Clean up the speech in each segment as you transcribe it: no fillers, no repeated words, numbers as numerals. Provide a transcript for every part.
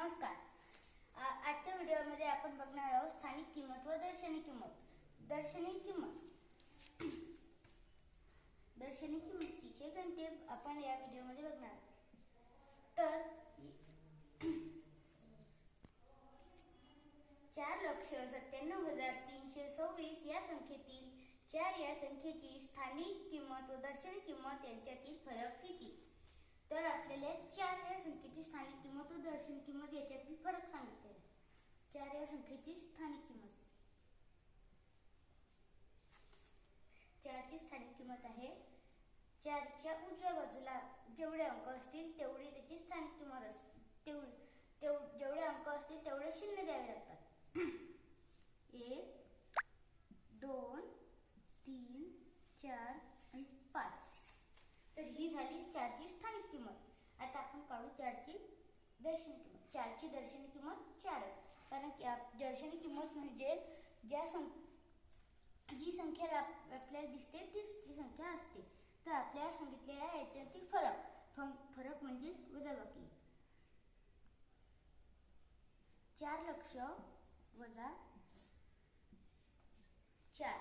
नमस्कार. आजच्या व्हिडिओमध्ये आपण बघणार आहोत स्थानिक किंमत व दर्शनी किंमत. दर्शनी किंमतीचे गणिते आपण या व्हिडिओमध्ये बघणार आहोत. तर 4,97,326 या संख्येतील 4 या संख्येची स्थानिक किंमत व दर्शनी किंमत यांच्यातील फरक किती? तर आपल्याला 4 या संख्येची स्थानिक किंमत व दर्शनी किंमत याच्यातील फरक सांगितले आहे. 4 या संख्येची स्थानिक किंमत, 4 ची स्थानिक किंमत आहे 4 च्या उजव्या बाजूला जेवढे अंक असतील तेवढी त्याची स्थानिक किंमत असते. जेवढे अंक असतील तेवढे शून्य द्यावे लागतात. 1 2 3 4 आणि 5. तर ही झाली 4 ची स्थानिक किंमत. आता आपण काढू 4 ची दर्शनी किंमत. 4 ची दर्शनी किंमत 4 आहे, कारण की दर्शनी किंमत म्हणजे जी संख्या आपल्याला दिसते तीच ती संख्या असते. तर आपल्याला सांगितलेल्या याच्यातील फरक म्हणजे वजाबाकी. 4 लक्ष वजा 4.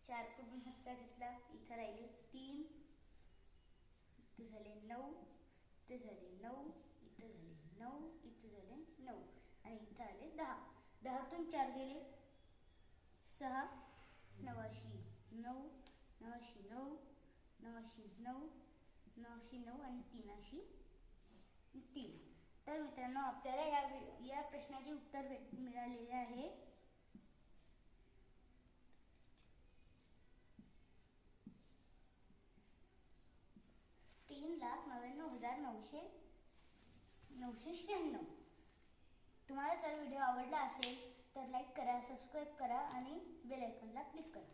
4 कडून हातचा घेतला, इथं राहिले 3, इथं झाले 9, इथं झाले 9, इथं झाले 9, इथं झाले 9 आणि इथं आले 10. 10तून 4 गेले 6, 9शी 9, 9शी 9, 9शी 9, 9शी 9 आणि 3शी 3. तर मित्रांनो, आपल्याला या प्रश्नाचे उत्तर मिळालेले आहे. $3,99,996. तुम्हाला जर व्हिडिओ आवडला असेल तर लाईक करा, सबस्क्राईब करा आणि बेल आयकॉनला क्लिक करा.